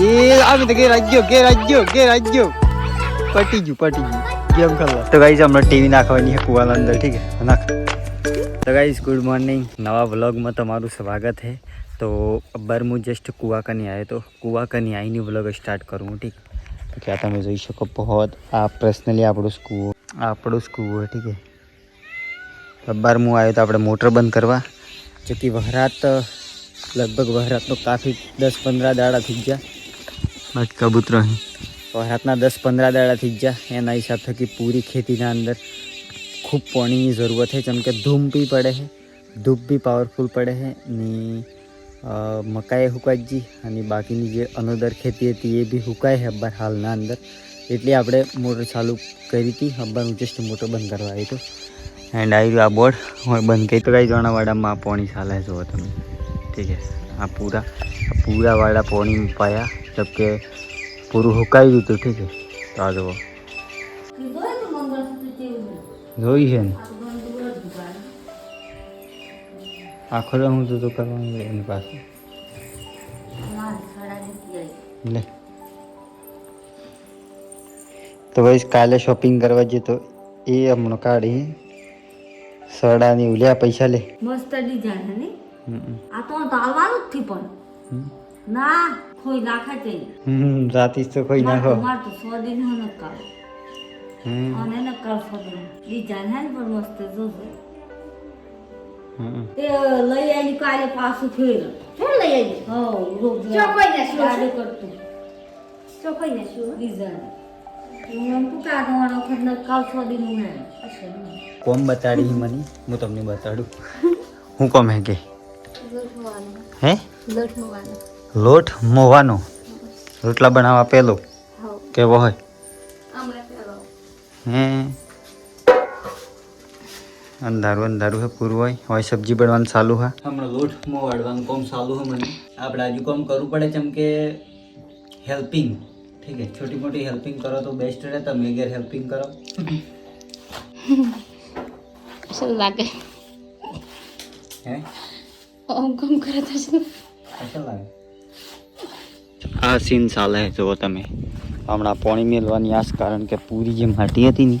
એ આમ તો ઘેર રાજ્યો પટી ગયું ગેમ ખેલવા. તો ગાઈસ હમણાં ટીવી નાખવાની છે કુવાના અંદર. ઠીક है નાખ. તો ગાઈસ ગુડ મોર્નિંગ, નવા વ્લોગમાં તમારું સ્વાગત है. तो अब्बर હું જસ્ટ કુવા કની આવ્યો તો કુવા કની આવીને વ્લોગ સ્ટાર્ટ કરું. ઠીક તો क्या તમે જોઈ શકો बहुत આ પર્સનલી આપણું કૂવો ઠીક है. अब्बर હું આવ્યો તો આપણે મોટર બંધ કરવા, जो कि वहरात लगभग वहरात तो काफ़ी 10-15 દાડા થઈ ગયા. બસ કબૂતર અહીં વહરાતના 10-15 દાડા થઈ ગયા. એના હિસાબ થકી પૂરી ખેતીના અંદર ખૂબ પાણીની જરૂરત છે, જેમ કે ધૂમ બી પડે છે, ધૂપ બી પાવરફુલ પડે છે ને મકાઈ હુકાઈ ગઈ અને બાકીની જે અનોદર ખેતી હતી એ બી હુકાય છે અબ્બર હાલના અંદર. એટલે આપણે મોટર ચાલુ કરી હતી. અબ્બરનું જસ્ટ મોટર બંધ કરવા આવી તો એન્ડ આવી આ બોર્ડ હું બંધ કરી. તો કઈ જણાવાડામાં પાણી ચાલે જુઓ તમે. ઠીક છે, આ પૂરા વાળા પાણી પાયા, જબ કે પૂરું હુકાઈ ગયું હતું. ઠીક છે, તો આ જુઓ જોઈ છે ને આખો હું તો કરવાનું એની પાસે લે. તો ભાઈ કાલે શોપિંગ કરવા જઈએ તો એ હમણાં કાઢી સડાની ઉલ્યા પૈસા લે. મસ્ત ડિઝાઇન હે ને આ તો તાલવાનું જ થી પણ ના કોઈ નાખે તે રાતી તો કોઈ નાખો માર તો 100 દિન હો ન કાઢો અને ન કાઢો ડિઝાઇન હે પણ મસ્ત જોજો. તે લઈ આલી કાલે પાછું ફેર શું લઈ આલી હો રોજ ચોકોઈ ના શું કરતું ચોકોઈ ના શું ડિઝાઇન હું તું કાઢવાનો ખડ ન કાલ 100 દિન હું હે કોમ બતાડી મને હું તમને બતાડું. હું કોમ હે કે હે લોટ મોવાનો રોટલા બનાવવા પેલો કેવો હોય હે અંધારું હે પૂરું હોય સબ્જી બનાવવાનું ચાલુ હા. હમણાં લોટ મોવાડવાનું કોમ ચાલુ હે મને. આપણે હજુ કોમ કરવું પડે જેમ કે હેલ્પિંગ. ઠીક है, छोटी मोटी हेल्पिंग करो तो बेस्ट रहता. मैं अगर हेल्पिंग करो अच्छा लागे हैं काम करे तो अच्छा लागे. આ સીન ચાલે જો તમે. હમણાં પાણી મેળવાની આસ, કારણ કે પૂરી જે માટી હતી ને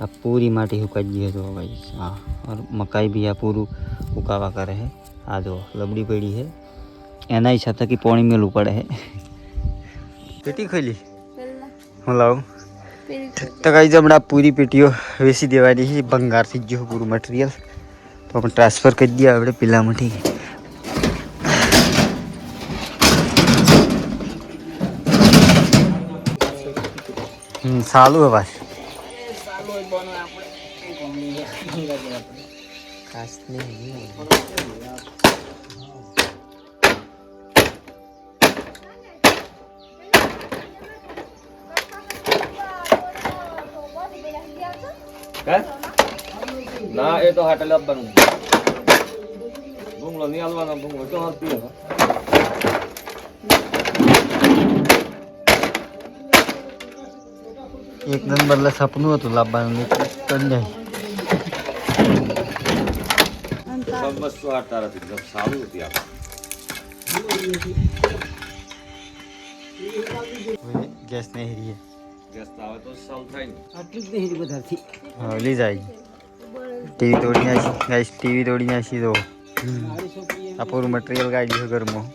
આ પૂરી માટી સુકાઈ ગઈ તો ભાઈ. હા और મકાઈ બી આ પૂરું ઉકાવા કરે છે. આ જો લબડી પડી છે, એના હિસાબ થકી પાણી મેળવું પડે છે. પેટી ખોલી હું લાવું તો કઈ હમણાં પૂરી પેટીઓ વેચી દેવાની છે. ભંગાર થઈ ગયો પૂરું મટીરિયલ, તો આપણે ટ્રાન્સફર કરી દઈએ આપણે પેલામાં. ઠીક સારું હે ભાઈ ના એ તો હાટલે આપવાનું ભૂંગળો નહીં હાલવાનો. ભૂંગળો તો હાલતી હશે. એક નંબર લે સપનું હતું લાવવાનું કરી જાય. બસ તો હાટતા નથી એકદમ સારું હતી આપણે ગેસ નહીં હીરી ગેસ આવે તો સાવ થાય ને આટલી જ નહીં બધાથી લઈ જાય. ટીવી તોડી નાખી ગાઈસ, ટીવી તોડી નાખી તો આ પૂરું મટીરિયલ કાઢી છે ઘરમાં.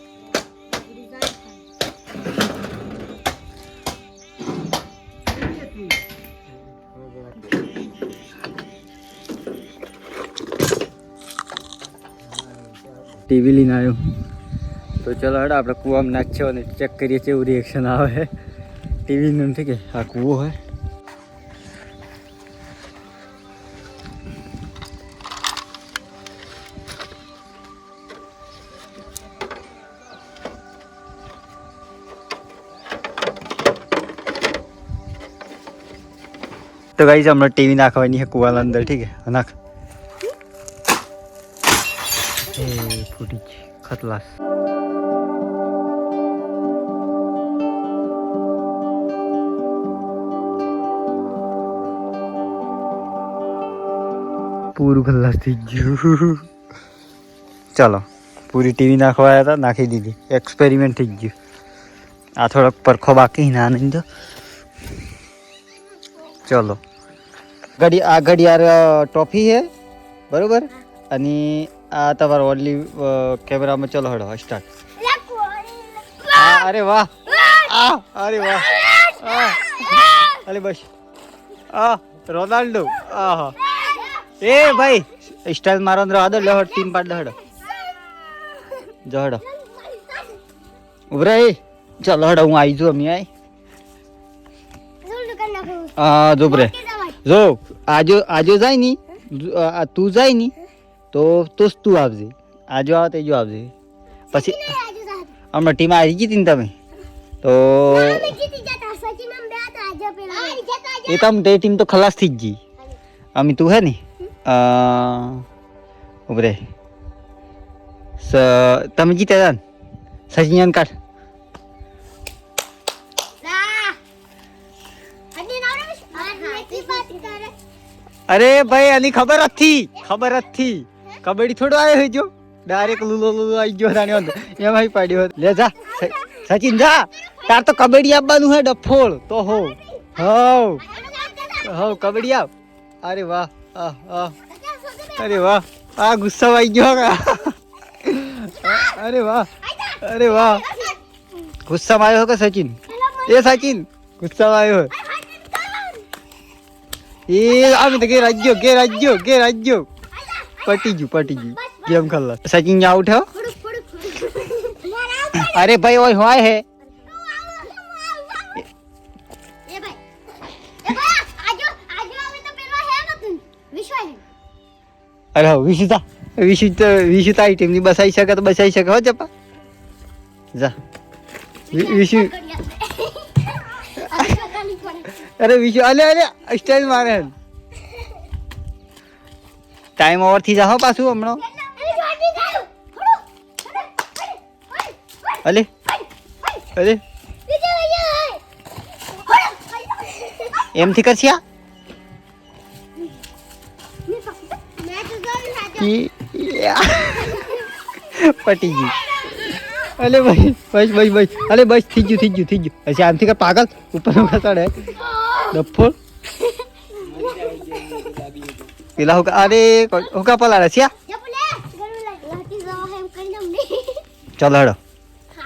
ટીવી લઈને આવ્યો તો ચલો હેડો આપણે કૂવામાં નાખ્યો અને ચેક કરીએ કેવું રિએક્શન આવે. ટીવીનું ઠીક છે, આ કૂવો હોય. तो गाइस हमें टीवी नाखवानी है कुआला अंदर. ठीक है नाख फूटी खतलास. पूरू खल्लास थी गયું. चलो पूरी टीवी नाखवाया था, नाखी दीदी. एक्सपेरिमेंट थी गયું. આ થોડોક પરખો બાકી ના આનંદ ચલો આ ઘડિયાળ ટ્રોફી છે બરોબર અને આ તમારો ઓનલી કેમેરામાં ચલો હડો સ્ટાર્ટ અરે વાહ અરે વાહ અરે બસ રોનાલ્ડો આહા એ ભાઈ સ્ટાઇલ મારો અંદર આદો લહડ ટીમ પાડ હડો જહડો ઉભરે ચાલો હડો હું આવી જો અમે આઈ જો ઉભરે જો આજો જાય ની તું જાય ની તો તું આવજે આજો આવે તેજો આવજે પછી હમણાં ટીમ આવી ગઈ હતી ને તમે તો એ તમ તે ટીમ તો ખલાસ થઈ જ ગઈ અમે તું હે ને ઉભરે તમે જીતે જા સચિન કાઢ અરે ભાઈ આની ખબર હતી કબડ્ડી થોડો આવ્યો હોય જો ડાયરેક્ટ લુલો આવી ગયો તાણે અંદર એમાં પાડ્યો લે જા સચિન જા તાર તો કબડ્ડી આપવાનું હે ડફોળ તો હો કબડ્ડી આપ અરે વાહ અરે વાહ આ ગુસ્સો આવી ગયો અરે વાહ ગુસ્સામાં આવ્યો કે સચિન સચિન ગુસ્સામાં આવ્યો એ આમ તો ઘેર રાજ્યો પટી ગયું ગેમ ખલ્લા સચિન આઉટ હો અરે ભાઈ ઓય હોય હે અરે વિશુ તારી ટીમ ની બસાઈ શકે તો બસાઈ શકે હો જપા જા વિશુ અરે વિશુ અલે સ્ટાઇલ મારે ટાઈમ ઓવર થી જાઓ પાછું હમણાં અલે એમથી કરશી આ પટી ગયું અલે ભાઈ બસ અલે બસ થઈ ગયું પછી આમથી કર પાગલ ઉપર ખસાડે ડફોળ પેલા હુકા પલાડે છે ચાલો હેડો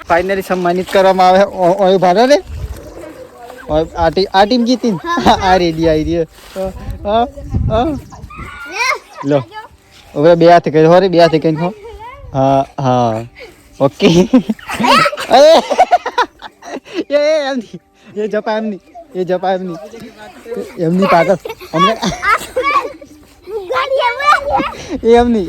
ફાઇનલી સન્માનિત કરવામાં આવે ઓય ભારે રે આ ટીમ જીતી આ રેડી આવી રહી લો હવે બે હાથે કરી હોરે બે હાથે કરી હા ઓકે એ જપા એમની પાગલ અમને એમની